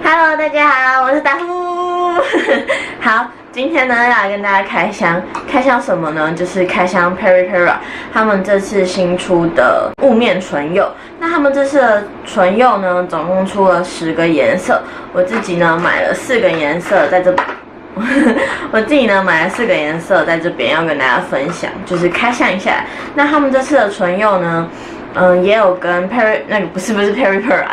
Hello， 大家好，我是达夫。好，今天呢要跟大家开箱什么呢？就是开箱 Peripera 他们这次新出的雾面唇釉。那他们这次的唇釉呢，总共出了10个颜色，我自己呢买了4个颜色在这边。我自己呢买了4个颜色在这边要跟大家分享，就是开箱一下。那他们这次的唇釉呢？也有跟不是 Peripera，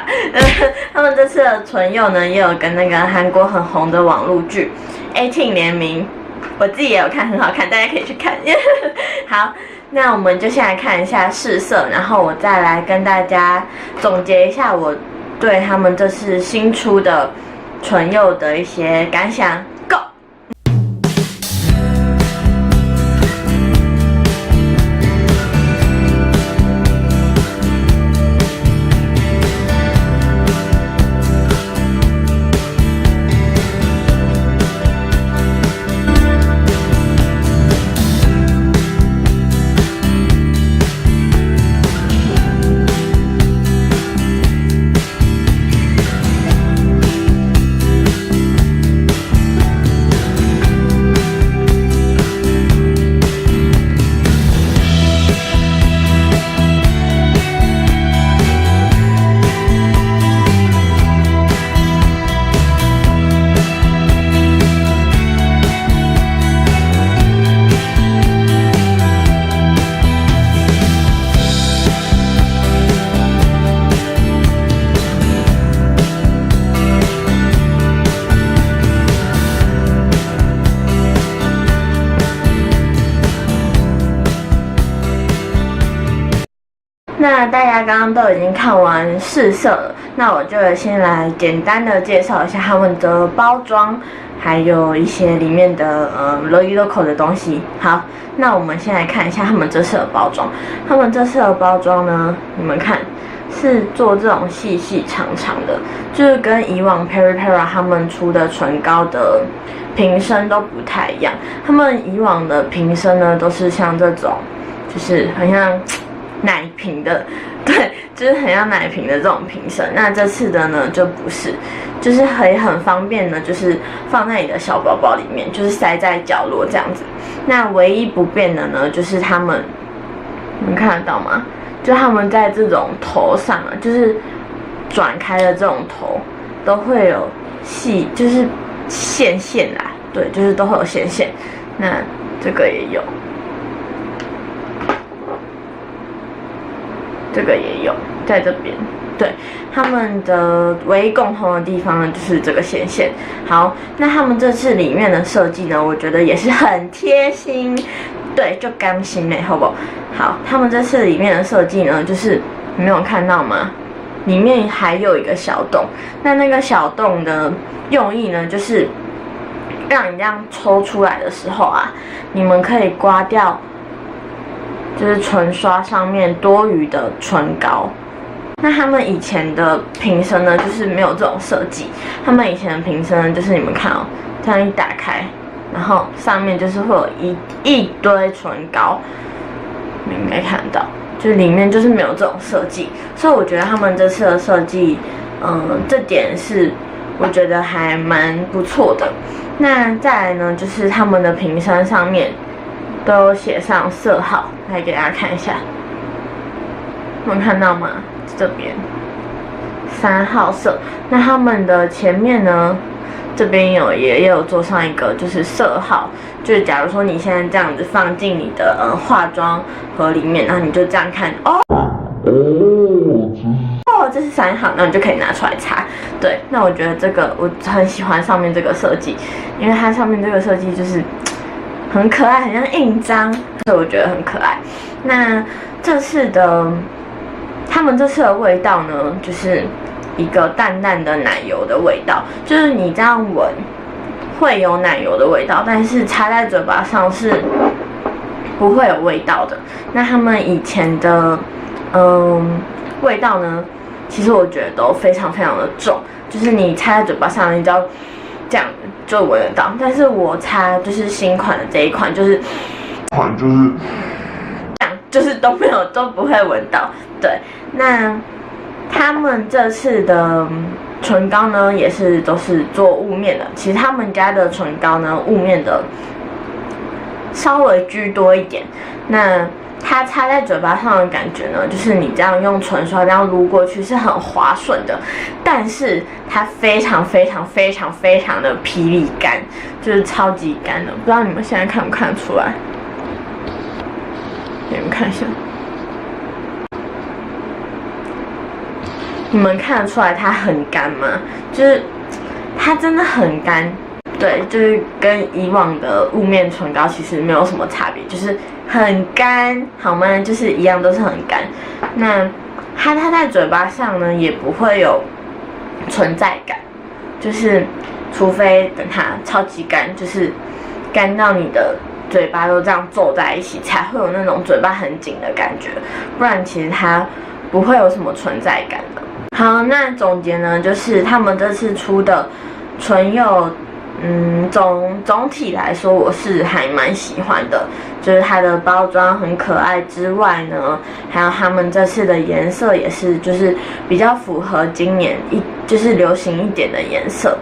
他们这次的唇釉呢，也有跟那个韩国很红的网络剧18联名，我自己也有看，很好看，大家可以去看。好，那我们就先来看一下试色，然后我再来跟大家总结一下我对他们这次新出的唇釉的一些感想。Go！那大家刚刚都已经看完试色了，那我就先来简单的介绍一下他们的包装，还有一些里面的logo 的东西。好，那我们先来看一下他们这次的包装。他们这次的包装呢，你们看是做这种细细长长的，就是跟以往 Peripera 他们出的唇膏的瓶身都不太一样。他们以往的瓶身呢，都是像这种，就是很像奶瓶的，对，就是很像奶瓶的这种瓶身。那这次的呢就不是，就是很方便的，就是放在你的小包包里面，就是塞在角落这样子。那唯一不变的呢，就是他们，你们看得到吗？就他们在这种头上啊，就是转开的这种头，都会有细，就是线啦，对，就是都会有线。那这个也有。这个也有在这边，对，他们的唯一共同的地方呢，就是这个线。好，那他们这次里面的设计呢，我觉得也是很贴心，对，就甘心嘞，好不好？好，他们这次里面的设计呢，就是你没有看到吗？里面还有一个小洞，那个小洞的用意呢，就是让你这样抽出来的时候啊，你们可以刮掉。就是唇刷上面多余的唇膏。那他们以前的瓶身呢，就是没有这种设计。他们以前的瓶身呢，就是你们看哦，这样一打开，然后上面就是会有一堆唇膏，你应该看得到，就是里面就是没有这种设计。所以我觉得他们这次的设计，这点是我觉得还蛮不错的。那再来呢，就是他们的瓶身上面都有写上色号，来给大家看一下，有看到吗？这边3号色。那他们的前面呢，这边也有做上一个就是色号，就是假如说你现在这样子放进你的化妆盒里面，然后你就这样看哦，这是3号，那你就可以拿出来擦。对，那我觉得这个我很喜欢上面这个设计，因为它上面这个设计就是很可爱，很像印章，所以我觉得很可爱。那他们这次的味道呢，就是一个淡淡的奶油的味道，就是你这样闻会有奶油的味道，但是擦在嘴巴上是不会有味道的。那他们以前的味道呢，其实我觉得都非常非常的重，就是你擦在嘴巴上，你只要这样就闻得到。但是我擦就是新款的这一款，就是就是都不会闻到。对，那他们这次的唇膏呢也是都是做雾面的，其实他们家的唇膏呢雾面的稍微居多一点。那它擦在嘴巴上的感觉呢，就是你这样用唇刷这样撸过去是很滑顺的，但是它非常非常非常非常的霹雳干，就是超级干的。不知道你们现在看不看得出来？给你们看一下，你们看得出来它很干吗？就是它真的很干。对，就是跟以往的雾面唇膏其实没有什么差别，就是很干，好吗？就是一样都是很干。那它在嘴巴上呢，也不会有存在感，就是除非等它超级干，就是干到你的嘴巴都这样皱在一起，才会有那种嘴巴很紧的感觉，不然其实它不会有什么存在感的。好，那总结呢，就是他们这次出的唇釉。总体来说我是还蛮喜欢的，就是它的包装很可爱之外呢，还有他们这次的颜色也是就是比较符合今年就是流行一点的颜色。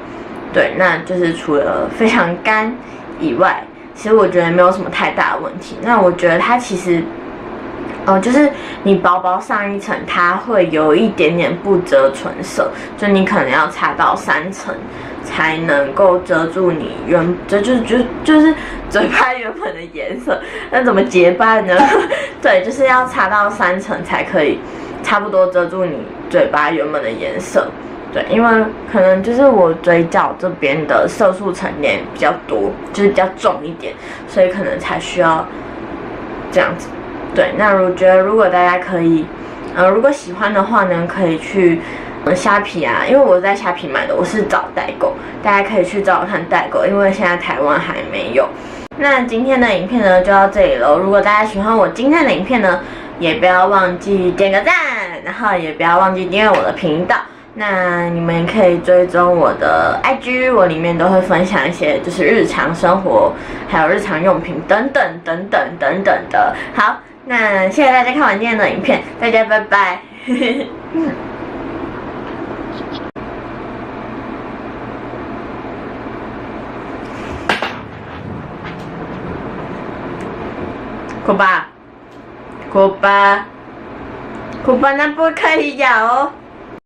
对，那就是除了非常干以外，其实我觉得没有什么太大的问题。那我觉得它其实就是你薄薄上一层，它会有一点点不遮唇色，就你可能要擦到3层才能够遮住你就是嘴巴原本的颜色。那怎么结巴呢？对，就是要擦到3层才可以差不多遮住你嘴巴原本的颜色。对，因为可能就是我嘴角这边的色素沉淀比较多，就是比较重一点，所以可能才需要这样子。对，那我觉得如果大家可以，如果喜欢的话呢，可以去虾皮啊，因为我在虾皮买的，我是找代购，大家可以去找看代购，因为现在台湾还没有。那今天的影片呢就到这里了，如果大家喜欢我今天的影片呢，也不要忘记点个赞，然后也不要忘记订阅我的频道。那你们可以追踪我的 IG， 我里面都会分享一些就是日常生活，还有日常用品等等等等等等的。好，那谢谢大家看完今天的影片，大家拜拜。苦巴，苦巴，苦巴，那不可以咬哦。